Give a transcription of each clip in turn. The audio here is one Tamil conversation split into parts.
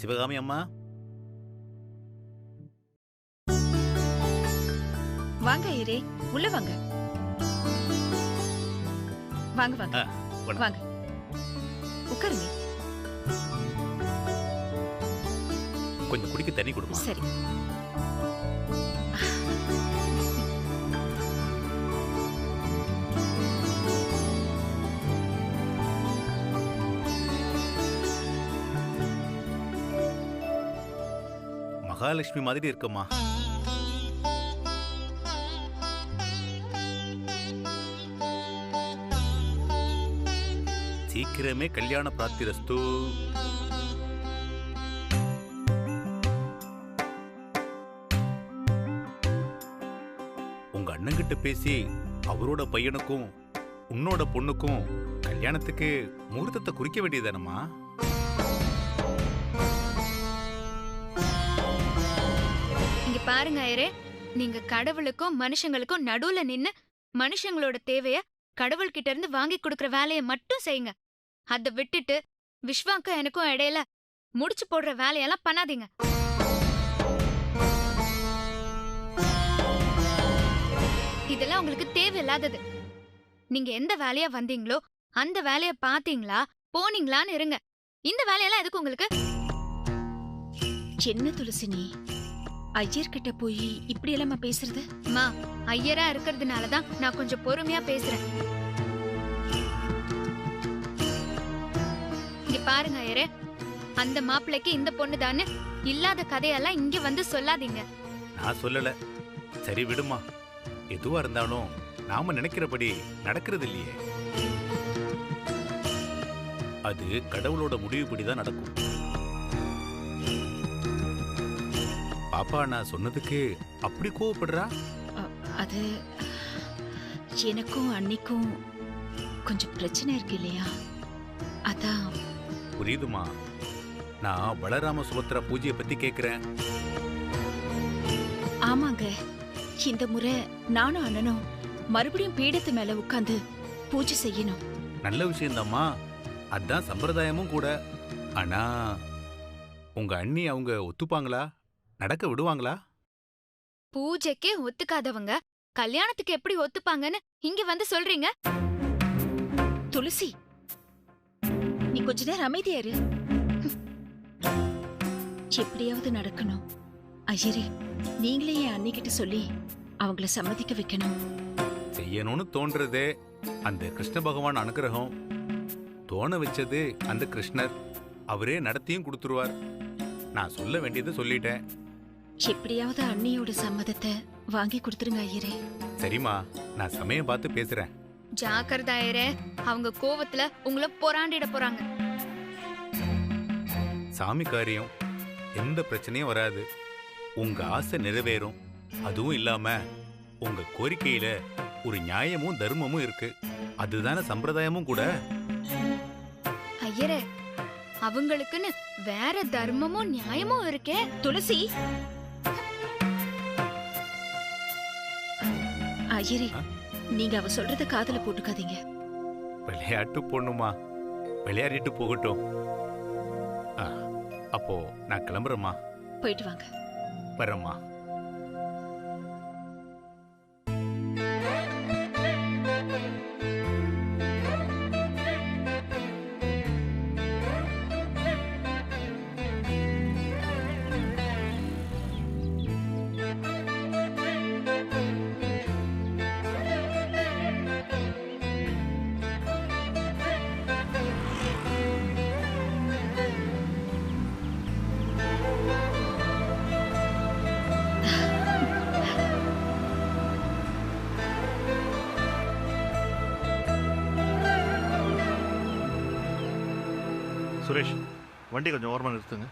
சிவகாமி அம்மா, வாங்க ஐயரே, உள்ள வாங்க. வாங்க வாங்க வாங்க, உட்காருங்க. கொஞ்சம் குடிக்க தண்ணி கொடுமா. சரி. மகாலட்சுமி மாதிரி இருக்குமா. சீக்கிரமே கல்யாண பிராப்திரஸ்து. உங்க அண்ணங்கிட்ட பேசி அவரோட பையனுக்கும் உன்னோட பொண்ணுக்கும் கல்யாணத்துக்கு முகூர்த்தத்தை குறிக்க வேண்டியதானம்மா. இங்க பாருங்க ஐயரே, நீங்க கடவுளுக்கும் மனுஷங்களுக்கும் நடுவுல நின்னு மனுஷங்களோட தேவைய கடவுள்கிட்ட இருந்து வாங்கி கொடுக்கற வேலையை மட்டும் செய்யுங்க. அத விட்டுட்டு விஸ்வாக்கும் எனக்கும் இடையில முடிச்சு போடுற வேலையெல்லாம் பண்ணாதீங்க. இதெல்லாம் உங்களுக்கு தேவையில்லாதது. நீங்க எந்த வேலையா வந்தீங்களோ அந்த வேலைய பாத்தீங்களா போனீங்களான்னு இருங்க. இந்த வேலையெல்லாம் எதுக்கு உங்களுக்கு? என்ன துளசினி, ஐயர்கிட்ட போய் இப்படி எல்லாம் பேசுறது? அம்மா, ஐயரா இருக்கிறதுனாலதான் நான் கொஞ்சம் பொறுமையா பேசுறேன். இங்க பாருங்க ஐயரே, அந்த மாப்பிள்ளைக்கு இந்த பொண்ணுதான்னு இல்லாத கதையெல்லாம் இங்க வந்து சொல்லாதீங்க. நான் சொல்லல. சரி விடுமா. எதுவா இருந்தாலும் நாம நினைக்கிறபடி நடக்கிறது இல்லையே. அது கடவுளோட முடிவுபடிதான் நடக்கும். பாப்பா நான் சொன்னதுக்கு அப்படி கோவப்படுறா? அது எனக்கும் அன்னிக்கும் கொஞ்சம் பிரச்சனை இருக்கு இல்லையா, அதான். புரியுதுமா. நான் பலராம சுபத்ரா பூஜையை பத்தி கேக்குறேன். ஆமாங்க, இந்த முறை நானும் அண்ணனும் மறுபடியும் பீடத்து மேல உட்கார்ந்து பூஜை செய்யணும். நல்ல விஷயம்தாம்மா. அதான் சம்பிரதாயமும் கூட. ஆனா உங்க அண்ணி அவங்க ஒத்துப்பாங்களா? நடக்க விடுவாங்களா? பூஜைக்கே ஒத்துக்காதவங்க கல்யாணத்துக்கு எப்படி ஒத்துப்பாங்கன்னு இங்க வந்து சொல்றீங்க? துளசி, நீ கொஞ்ச நேரம் அமைதியா இரு. எப்படியாவது நடக்கணும். ஐயரே, நீங்களே என் அன்னிக்கிட்ட சொல்லி அவங்கள சம்மதிக்க வைக்கணும். செய்யணும்னு தோன்றதே அந்த கிருஷ்ண பகவான் அனுகிரகம். தோண வச்சது அந்த கிருஷ்ணர். அவரே நடத்தியும் கொடுத்துருவார். நான் சொல்ல வேண்டியதை சொல்லிட்டேன். எப்படியாவது அண்ணியோட சம்மதத்தை வாங்கி கொடுத்துருங்க ஐயரே. சரிம்மா, நான் சமயம் பார்த்து பேசுறேன். ஜாக்கிரதா ஐயரே, அவங்க கோவத்துல உங்களை பொறாண்டிட போறாங்க. சாமி காரியம் எந்த பிரச்சனையும் வராது. உங்க ஆசை நிறைவேறும். அதுவும் இல்லாம உங்க கோரிக்கையில ஒரு நியாயமும் தர்மமும் இருக்கு. அதுதானே சம்பிரதாயமும் கூட. ஐயரே, அவங்களுக்குன்னு வேற தர்மமும் நியாயமும் இருக்கே. துளசி, ஐயரே, நீங்க அவ சொல்றத காதுல போட்டுக்காதீங்க. விளையாட்டு பொண்ணுமா, விளையாடிட்டு போகட்டும். அப்போ நான் கிளம்புறேம்மா. போயிட்டு வாங்க. வரேம்மா. சுரேஷ், வண்டி கொஞ்சம் ஓரமாக நிறுத்துங்க.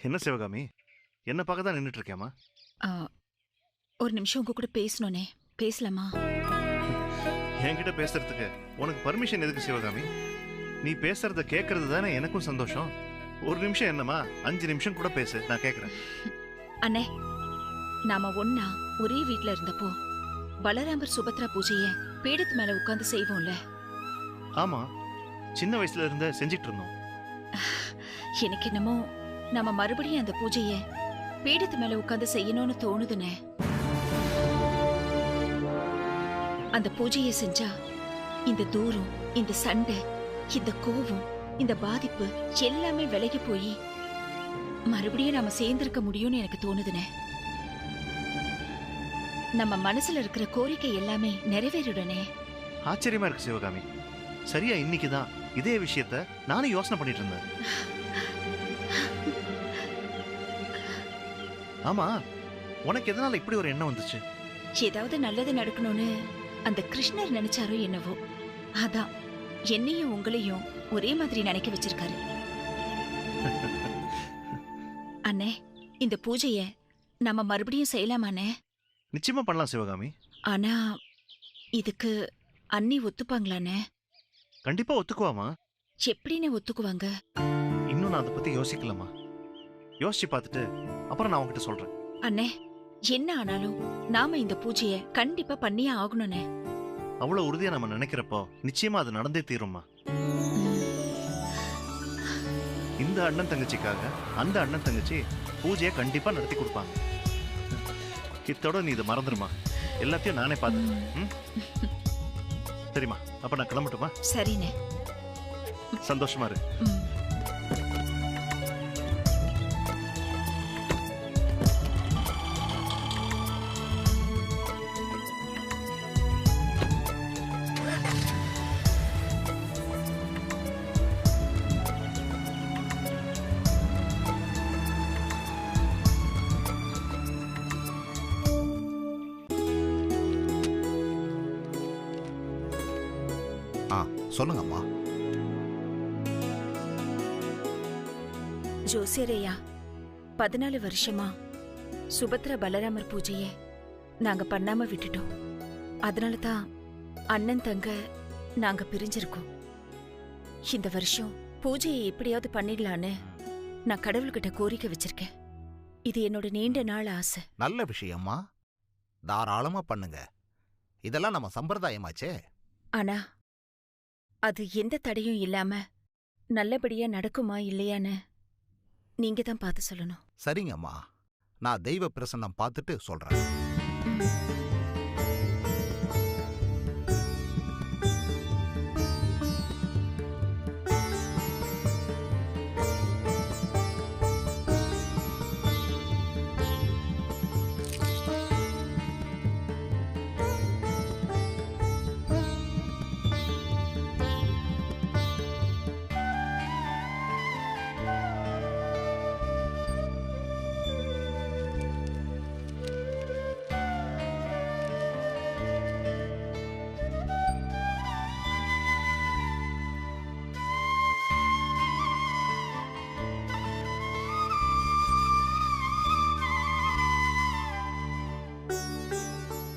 என்ன சிவகாமி, என்ன பார்க்க தான் நின்றுட்டு இருக்கேம்மா? ஒரு நிமிஷம் உங்க கூட பேசணுனே. பேசலாமா? என்கிட்ட பேசுறதுக்கு உனக்கு பர்மிஷன் எதுக்கு சிவகாமி? நீ பேசுறத கேட்கறது தானே எனக்கும் சந்தோஷம். ஒரு நிமிஷம் என்னமா, 5 நிமிஷம் கூட பேசு, நான் கேட்கறேன். அண்ணே, நாம ஒன்னா ஒரே வீட்ல இருந்தப்போ பலராமர் சுபத்ரா பூஜைய பீடத்து மேல உட்கார்ந்து செய்வோம்ல? ஆமா, சின்ன வயசுல இருந்த செஞ்சிட்டு இருந்தோம். எனக்கு என்னமோ நாம மறுபடியும் அந்த பூஜைய பீடத்து மேல உட்கார்ந்து செய்யணும்னு தோணுதுனே. அந்த பூஜையை செஞ்சா இந்த தூரம், இந்த சண்டை, இந்த கோவம், இந்த பாதிப்பு எல்லாமே விலகி போய் மறுபடியும் நாம சேர்ந்திருக்க முடியும்னு எனக்கு தோணுதுனே. நம்ம மனசுல இருக்கிற கோரிக்கை எல்லாமே நிறைவேறுடனே. ஆச்சரியமா இருக்கு சிவகாமி. சரியா இன்னைக்குதான் இதே விஷயத்த நானும் யோசனை பண்ணிட்டு இருந்தேன். ஆமா, உனக்கு எதனால இப்படி ஒரு எண்ணம் வந்துச்சு? ஏதாவது நல்லது நடக்கணும்னு அந்த கிருஷ்ணர் நினைச்சாரோ என்னவோ, அதான் என்னையும் உங்களையும் ஒரே மாதிரி நினைக்க வச்சிருக்காரு. அண்ணே, இந்த பூஜைய நம்ம மறுபடியும் செய்யலாமாண்ணே? நிச்சயமா பண்ணலாம் சிவகாமி. ஆனா இதுக்கு அண்ணி ஒத்துப்பாங்களாண்ணே? கண்டிப்பா ஒத்துக்குவாமா. எப்படின்னு ஒத்துக்குவாங்க? இன்னும் நான் அதை பத்தி யோசிக்கலாமா. யோசிச்சு பார்த்துட்டு அப்புறம் நான் உங்ககிட்ட சொல்றேன். அண்ணே, என்ன ஆனாலும் நாம இந்த பூஜைய கண்டிப்பா பண்ணியே ஆகணும்னே. அவ்வளவு உறுதியா நம்ம நினைக்கிறப்போ நிச்சயமா அது நடந்தே தீரும்மா. இந்த அண்ணன் தங்கச்சிக்காக அந்த அண்ணன் தங்கச்சி பூஜையை கண்டிப்பா நடத்தி கொடுப்பாங்க. இத்தோட நீ இதை மறந்துருமா. எல்லாத்தையும் நானே பார்த்தேன். சரிம்மா, அப்ப நான் கிளம்பட்டுமா? சரிண்ணே. சந்தோஷமா இருக்கு. சொல்லுங்கம்மா. ஜோசியரையா, 14 வருஷமா சுபத்ரா பலராமர் பூஜைய நாங்க பண்ணாம விட்டுட்டோம். அதனால தான் அண்ணன் தங்க நாங்க பிரிஞ்சிருக்கோம். இந்த வருஷம் பூஜையை எப்படியாவது பண்ணிடலான்னு நான் கடவுள்கிட்ட கோரிக்கை வச்சிருக்கேன். இது என்னோட நீண்ட நாள் ஆசை. நல்ல விஷயம்மா, தாராளமா பண்ணுங்க. இதெல்லாம் நம்ம சம்பிரதாயமாச்சே. ஆனா அது எந்த தடையும் இல்லாம நல்லபடியா நடக்குமா இல்லையான்னு நீங்க தான் பார்த்து சொல்லணும். சரிங்கம்மா, நான் தெய்வ பிரசன்னம் பார்த்துட்டு சொல்றேன்.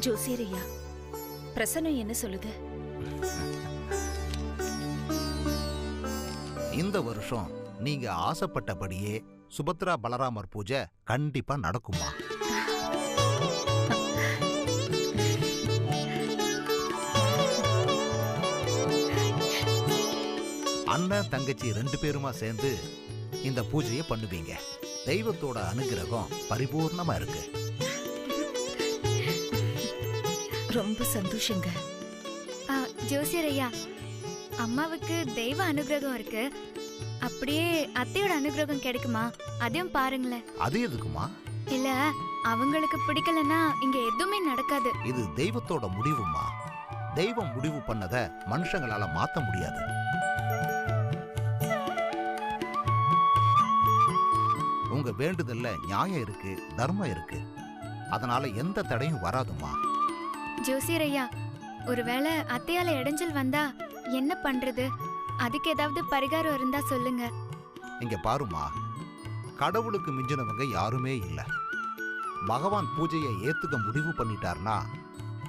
ஜோசியரையா, பிரசன்னம் என்ன சொல்லுது? இந்த வருஷம் நீங்க ஆசைப்பட்டபடியே சுபத்ரா பலராமர் பூஜை கண்டிப்பா நடக்குமா. அண்ணன் தங்கச்சி 2 பேருமா சேர்ந்து இந்த பூஜையை பண்ணுவீங்க. தெய்வத்தோட அனுகிரகம் பரிபூர்ணமா இருக்கு. ரொம்ப சந்தோஷங்க. ஜோசியர் ஐயா, அம்மாவுக்கு தெய்வ அனுகிரகம் இருக்கு, அப்படியே அத்தையோட அனுகிரகம் கிடைக்குமா? அதையும் பாருங்களேன். அது எதுக்குமா? இல்ல, அவங்களுக்கு பிடிக்கலன்னா இங்க எதுவுமே நடக்காது. இது தெய்வத்தோட முடிவுமா. தெய்வம் முடிவு பண்ணத மனுஷங்களால மாத்த முடியாது. உங்க வேண்டுதல்ல நியாயம் இருக்கு, தர்மம் இருக்கு. அதனால எந்த தடையும் வராதுமா. ஜோசியர் ஐயா, ஒருவேளை அத்தையால இடைஞ்சல் வந்தா என்ன பண்றது? அதுக்கு ஏதாவது பரிகாரம் இருந்தா சொல்லுங்க. இங்க பாருமா, கடவுளுக்கு மிஞ்சினவங்க யாருமே இல்ல. பகவான் பூஜையை ஏத்துக்க முடிவு பண்ணிட்டார்னா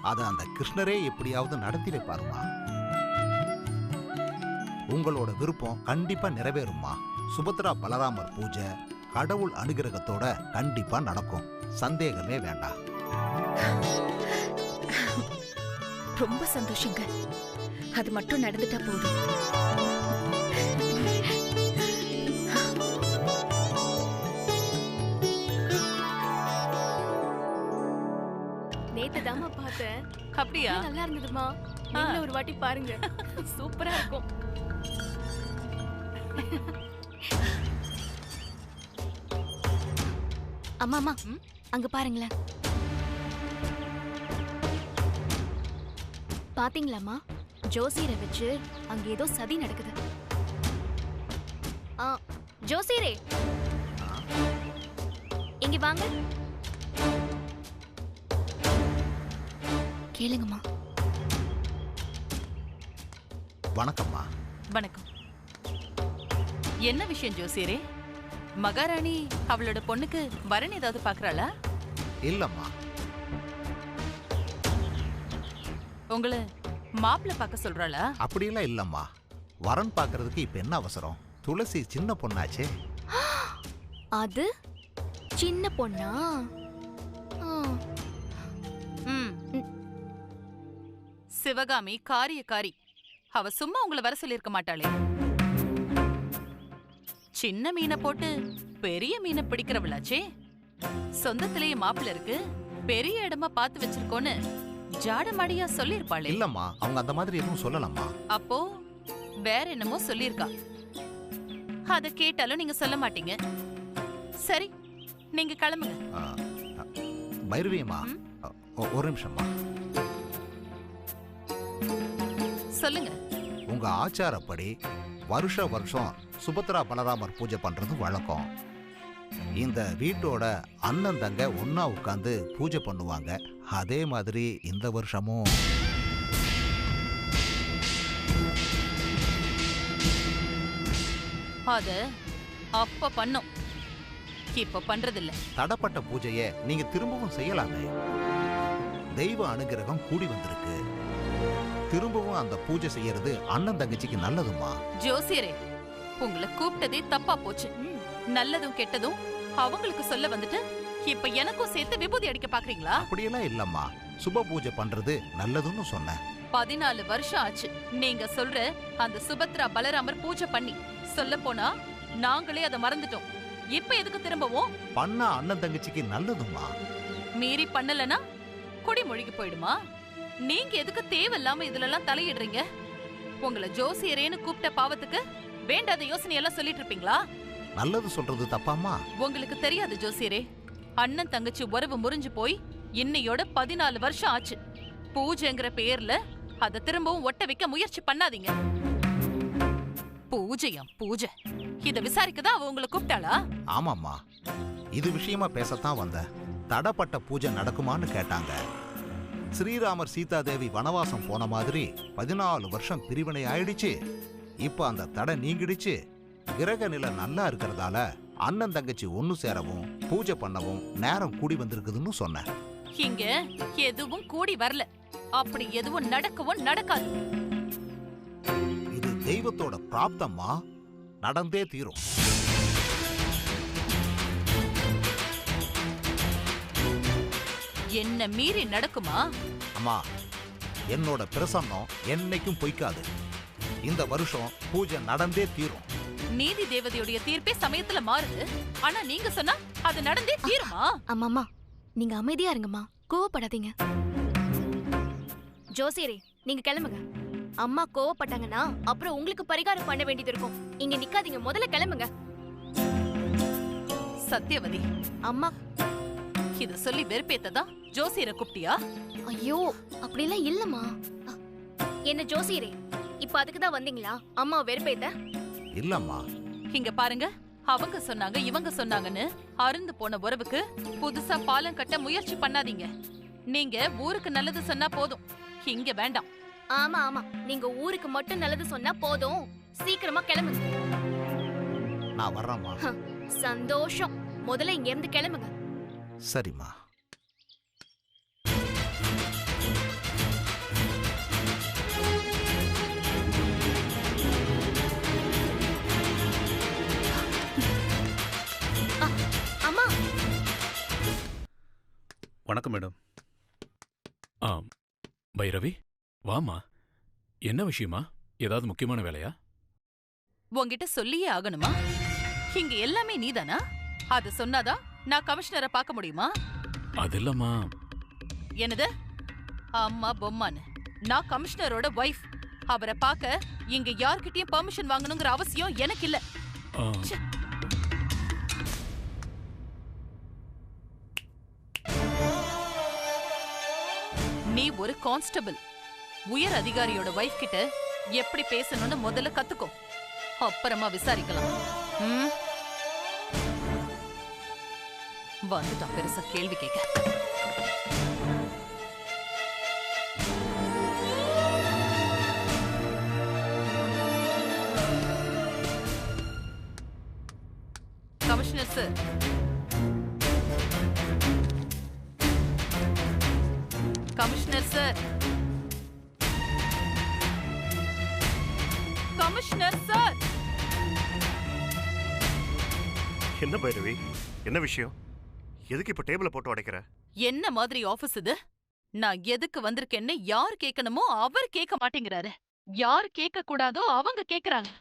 அதை அந்த கிருஷ்ணரே எப்படியாவது நடத்தி வைப்பாருமா. உங்களோட விருப்பம் கண்டிப்பா நிறைவேறும்மா. சுபத்ரா பலராமர் பூஜை கடவுள் அனுகிரகத்தோட கண்டிப்பா நடக்கும், சந்தேகமே வேண்டாம். ரொம்ப சந்தோஷங்க. அது மட்டும் நடந்துட்டா போதும். நேத்து தாமா பார்த்தேன். அப்படியா? நல்லா இருந்ததுமா. நீங்களும் ஒரு வாட்டி பாருங்க, சூப்பரா இருக்கும். அம்மா அங்க பாருங்களேன். பாத்தீங்களாமா, ஜோசியரை வச்சு அங்க ஏதோ சதி நடக்குது. ஜோசியரே இங்க வாங்க, கேளுங்கம்மா. வணக்கம்மா. வணக்கம். என்ன விஷயம் ஜோசியரே? மகாராணி அவளோட பொண்ணுக்கு வரன் ஏதாவது பாக்குறாளா? இல்லம்மா. உங்களை மாப்பிள்ள பார்க்க சொல்றாளா? அப்படியெல்லாம் இல்லம்மா. வரன் பார்க்கறதுக்கு இப்ப என்ன அவசரம்? துளசி சின்ன பொண்ணாச்சே. அது சின்ன பொண்ணா? சிவகாமி காரியக்காரி. அவ சும்மா உங்களை வர சொல்லிருக்க மாட்டாளே. சின்ன மீனை போட்டு பெரிய மீனை பிடிக்கிறவளாச்சே. சொந்தத்திலேயே மாப்பிள்ள இருக்கு, பெரிய இடமா பார்த்து வச்சிருக்கோன்னு ஜாடமாடியா சொல்லிருப்பாளே. இல்லம்மா, அவங்க அந்த மாதிரி எதுவும் சொல்லலம்மா. அப்போ வேற என்னமோ சொல்லிருக்கா. அத கேட்டாலும் நீங்க சொல்ல மாட்டீங்க. சரி, நீங்க கிளம்புங்க. பைரவியம்மா, ஒரு நிமிஷம்மா. சொல்லுங்க. உங்க ஆச்சாரப்படி வருஷம் சுபத்ரா பலராமர் பூஜை பண்றது வழக்கம். இந்த வீட்டோட அண்ணன் தங்க ஒன்னா உட்கார்ந்து பூஜை பண்ணுவாங்க. அதே மாதிரி இந்த வருஷமும் அத அப்ப பண்ணோம், இப்ப பண்றதில்ல. தடப்பட்ட பூஜையை நீங்க திரும்பவும் செய்யலாமே. தெய்வ அனுகிரகம் கூடி வந்திருக்கு. திரும்பவும் அந்த பூஜை செய்யறது அண்ணன் தங்கச்சிக்கு நல்லதுமா. ஜோசியரே, உங்களை கூப்பிட்டதே தப்பா போச்சு. நல்லதும் கெட்டதும் அவங்களுக்கு சொல்ல வந்துட்டு இப்ப எனக்கும் சேர்த்து விபூதி அடிக்க பாக்குறீங்களா? அப்படியெல்லாம் இல்லம்மா, சுப பூஜை பண்றது நல்லதுன்னு சொன்னேன். 14 வருஷம் ஆச்சு நீங்க சொல்ற அந்த சுபத்ரா பலராமர் பூஜை பண்ணி. சொல்ல போனா நாங்களே அதை மறந்துட்டோம். இப்ப எதுக்கு திரும்பவும்? பண்ண அண்ணன் தங்கச்சிக்கு நல்லதுமா. மீறி பண்ணலனா குடி மொழிக்கு போயிடுமா? நீங்க எதுக்கு தேவையில்லாம இதுல எல்லாம் தலையிடுறீங்க? உங்களை ஜோசியரேன்னு கூப்பிட்ட பாவத்துக்கு வேண்டாத யோசனையெல்லாம் சொல்லிட்டு இருப்பீங்களா? நல்லது சொல்றது தப்பாமா? உங்களுக்கு தெரியாது ஜோசியரே, அண்ணன் தங்கச்சி உறவு முறிஞ்சு போய் இன்னையோட 14 வருஷம் ஆச்சு. பூஜைங்கிற பேர்ல அத திரும்பவும் ஒட்ட வைக்க முயற்சி பண்ணாதீங்க. பூஜையா பூஜை? இத விசாரிக்கதான் அவ உங்களை கூப்பிட்டாளா? ஆமாம்மா, இது விஷயமா பேசத்தான் வந்த. தடப்பட்ட பூஜை நடக்குமான்னு கேட்டாங்க. ஸ்ரீராமர் சீதாதேவி வனவாசம் போன மாதிரி 14 வருஷம் பிரிவினை ஆயிடுச்சு. இப்ப அந்த தடை நீங்கிடுச்சு. கிரக நிலை நல்லா இருக்கிறதால அண்ணன் தங்கச்சி ஒன்னு சேரவும் பூஜை பண்ணவும் நேரம் கூடி வந்திருக்குதுன்னு சொன்னேன். இங்க எதுவும் கூடி வரல. அப்படி எதுவும் நடக்கவும் நடக்காது. இது தெய்வத்தோட பிராப்தம்மா, நடந்தே தீரும். என்ன மீறி நடக்குமா? அம்மா, என்னோட பிரசன்னம் என்னைக்கும் பொய்க்காது. இந்த வருஷம் பூஜை நடந்தே தீரும். நீதி தேவதையுடைய தீர்ப்பே சமயத்துல மாறுது. ஆனா நீங்க சொன்னா அது நடந்தே தீருமா? அம்மாமா, நீங்க அமைதியா இருங்கம்மா, கோவப்படாதீங்க. ஜோசியரே, நீங்க கிளம்புங்க. அம்மா கோவப்பட்டாங்கன்னா அப்புறம் உங்களுக்கு பரிகாரம் பண்ண வேண்டியது இருக்கும். இங்க நிக்காதீங்க, முதல்ல கிளம்புங்க. சத்தியவதி, அம்மா, இத சொல்லி வெறுப்பேத்ததா ஜோசியரை கூப்பிட்டியா? ஐயோ, அப்படிலாம் இல்லம்மா. என்ன ஜோசியரே, இப்ப அதுக்குதான் வந்தீங்களா அம்மா வெறுப்பேத்த? இல்லம்மா, இங்க பாருங்க, அவங்க சொன்னாங்க இவங்க சொன்னாங்கன்னு அருந்து போன உறவுக்கு புதுசா பாலம் கட்ட முயற்சி பண்ணாதீங்க. நீங்க ஊருக்கு நல்லது சொன்னா போதும், இங்க வேண்டாம். ஆமா ஆமா, நீங்க ஊருக்கு மட்டும் நல்லது சொன்னா போதும். சீக்கிரமா கிளம்புங்க. நான் வர்றேம்மா. சந்தோஷம். முதல்ல இங்க இருந்து கிளம்புங்க. சரிம்மா. வணக்கம் மேடம். பைரவி, வாமா. என்ன விஷயமா? ஏதாவது முக்கியமான வேலையா? உன்கிட்ட சொல்லியே ஆகணுமா? இங்க எல்லாமே நீதானா? அது சொன்னாதான் நான் கமிஷனரை பார்க்க முடியுமா? அது இல்லம்மா. என்னது அம்மா பொம்மான்னு? நான் கமிஷனரோட வைஃப். அவரை பார்க்க இங்க யார்கிட்டயும் பெர்மிஷன் வாங்கணுங்கிற அவசியம் எனக்கு இல்ல. ச்சே. நீ ஒரு கான்ஸ்டபிள். உயர் அதிகாரியோட வைஃப் கிட்ட எப்படி பேசணும்னு முதல்ல கத்துக்கோ, அப்புறமா விசாரிக்கலாம். வந்துட்டான் பெருசா கேள்வி கேட்க. Commissioner sir, commissioner sir, commissioner sir. என்ன பைரவி, என்ன விஷயம்? எதுக்கு இப்ப டேபிள போட்டு உடைக்கிற? என்ன மாதிரி ஆபீஸ் இது? நான் எதுக்கு வந்திருக்கேன்னு யார் கேட்கணுமோ அவர் கேட்க மாட்டேங்கிறாரு. யார் கேட்க கூடாதோ அவங்க கேக்குறாங்க.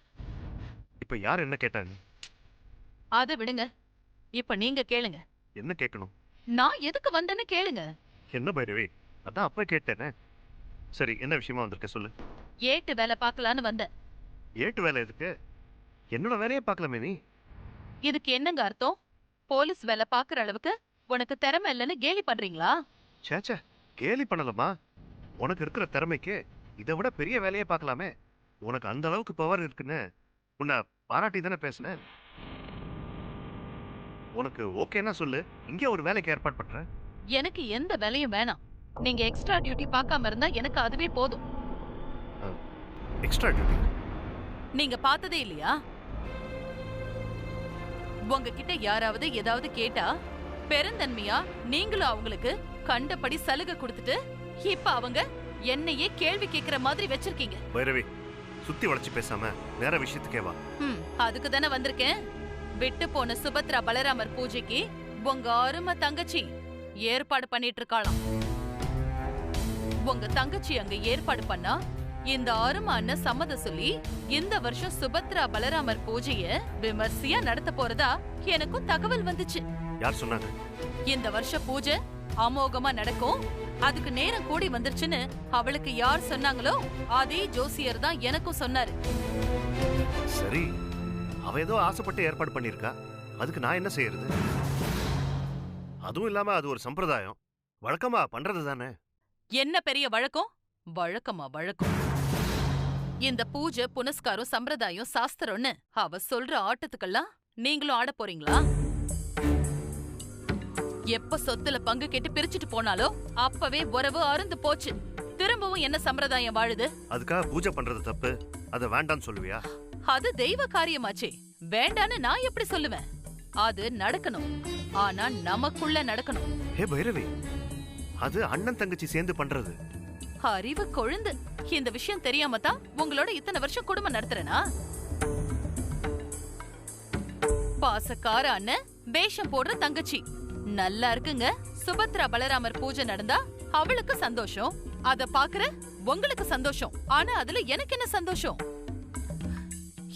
இப்ப யார் என்ன கேட்டாங்க? அத விடுங்க, இப்ப நீங்க கேளுங்க. என்ன கேட்கணும்? நான் எதுக்கு வந்தேன்னு கேளுங்க. என்ன பைரவி, அதான் அப்ப கேட்டேனே. சரி, என்ன விஷயமா வந்திருக்க சொல்லு. ஏட்டு வேலை பார்க்கலான்னு வந்தேன். ஏட்டு வேலை எதுக்கு? என்னோட வேலையே பார்க்கலாமே நீ. இதுக்கு என்னங்க அர்த்தம்? போலீஸ் வேலை பாக்குற அளவுக்கு உனக்கு திறமை இல்லைன்னு கேலி பண்றீங்களா? சேச்சே, கேலி பண்ணலமா. உனக்கு இருக்கிற திறமைக்கு இதை விட பெரிய வேலையே பார்க்கலாமே. உனக்கு அந்த அளவுக்கு பவர் இருக்குன்னு உன்னை பாராட்டி தானே பேசுனேன். உனக்கு ஓகேன்னா சொல்லு, இங்கே ஒரு வேலைக்கு ஏற்பாடு பண்றேன். எனக்கு எந்த வேலையும் வேணாம். நீங்க எக்ஸ்ட்ரா டியூட்டி பார்க்காம இருந்தா எனக்கு அதுவே போதும். Extra duty? நீங்க பார்த்ததே இல்லையா? உங்ககிட்ட யாராவது ஏதாவது கேட்டா பெருந்தன்மையா நீங்களும் அவங்களுக்கு கண்டபடி சலுகை கொடுத்துட்டு இப்ப அவங்க என்னையே கேள்வி கேட்கிற மாதிரி வச்சிருக்கீங்க. பைரவி, சுத்தி வளைச்சு பேசாம நேர விஷயத்துக்கே வா. அதுக்கு தானே வந்திருக்கேன். விட்டு போன சுபத்ரா பலராமர் பூஜைக்கு உங்க அருமை தங்கச்சி ஏற்பாடு பண்ணிட்டு இருக்காளாம். உங்க தங்கச்சி அங்க ஏற்பாடு பண்ணா இந்த அருமை அண்ணன் சம்மதம் சொல்லி இந்த வருஷம் சுபத்ரா பலராமர் பூஜைய விமர்சையா நடத்த போறதா எனக்கும் தகவல் வந்துச்சு. யார் சொன்னாங்க? இந்த வருஷ பூஜை அமோகமா நடக்கும், அதுக்கு நேரம் கூடி வந்துருச்சுன்னு அவளுக்கு யார் சொன்னாங்களோ அதே ஜோசியர் தான் எனக்கும் சொன்னாரு. சரி, அவ ஏதோ ஆசைப்பட்டு ஏற்பாடு பண்ணிருக்கா, அதுக்கு நான் என்ன செய்யறது? அதுவும் இல்லாம அது ஒரு சம்பிரதாயம், வழக்கமா பண்றது தானே. என்ன பெரிய வழக்கம்? வழக்கமா வழக்கம். இந்த பூஜை புனஸ்காரம் சம்பிரதாயம் சாஸ்திரம்னு அவ சொல்ற ஆட்டத்துக்கெல்லாம் நீங்களும் ஆட போறீங்களா? எப்ப சொத்துல பங்கு கேட்டு பிரிச்சுட்டு போனாலோ அப்பவே உறவு அருந்து போச்சு. திரும்பவும் என்ன சம்பிரதாயம் வாழுது? அதுக்காக பூஜை பண்றது தப்பு, அத வேண்டான்னு சொல்லுவியா? அது தெய்வ காரியமாச்சே, வேண்டான்னு நான் எப்படி சொல்லுவேன்? அது நடக்கணும், ஆனா நமக்குள்ள நடக்கணும். ஹே பைரவி, அது அண்ணன் தங்கச்சி சேர்ந்து பண்றது. அறிவு கொழுந்து. இந்த விஷயம் தெரியாம தான் உங்களோட இத்தனை வருஷம் குடும்பம் நடத்துறேனா? பாசக்கார அண்ணன், வேஷம் போடுற தங்கச்சி. நல்லா இருக்குங்க. சுபத்ரா பலராமர் பூஜை நடந்தா அவளுக்கு சந்தோஷம், அத பாக்குற உங்களுக்கு சந்தோஷம். ஆனா அதுல எனக்கு என்ன சந்தோஷம்?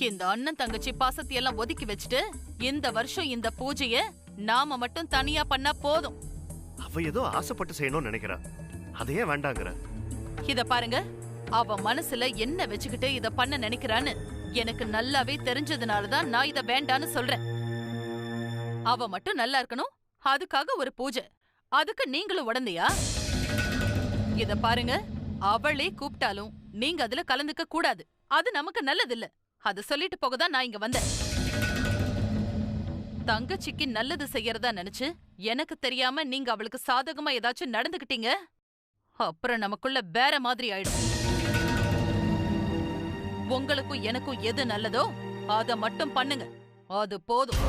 இந்த அண்ணன் தங்கச்சி பாசத்தை எல்லாம் ஒதுக்கி வச்சுட்டு இந்த வருஷம் இந்த பூஜைய நாம மட்டும் தனியா பண்ணா போதும். அவ ஏதோ ஆசைப்பட்டு செய்யணும்னு நினைக்கிறா, அதையே வேண்டாங்கிற. இத பாருங்க, அவ மனசுல என்ன வச்சுக்கிட்டு இத பண்ண நினைக்கிறான்னு எனக்கு நல்லாவே தெரிஞ்சதுனாலதான் நான் இத வேண்டான்னு சொல்றேன். அவ மட்டும் நல்லா இருக்கணும், அதுக்காக ஒரு பூஜை, அதுக்கு நீங்களும் உடந்தையா? இத பாருங்க, அவளே கூப்பிட்டாலும் நீங்க அதுல கலந்துக்க கூடாது, அது நமக்கு நல்லதில்ல. அத சொல்லிட்டு போகதான் நான் இங்க வந்தேன். தங்கச்சிக்கு நல்லது செய்யறதா நினைச்சு எனக்கு தெரியாம நீங்க அவளுக்கு சாதகமா ஏதாச்சும் நடந்துகிட்டீங்க, அப்புறம் நமக்குள்ள வேற மாதிரி ஆயிடும். உங்களுக்கும் எனக்கும் எது நல்லதோ அத மட்டும் பண்ணுங்க, அது போதும்.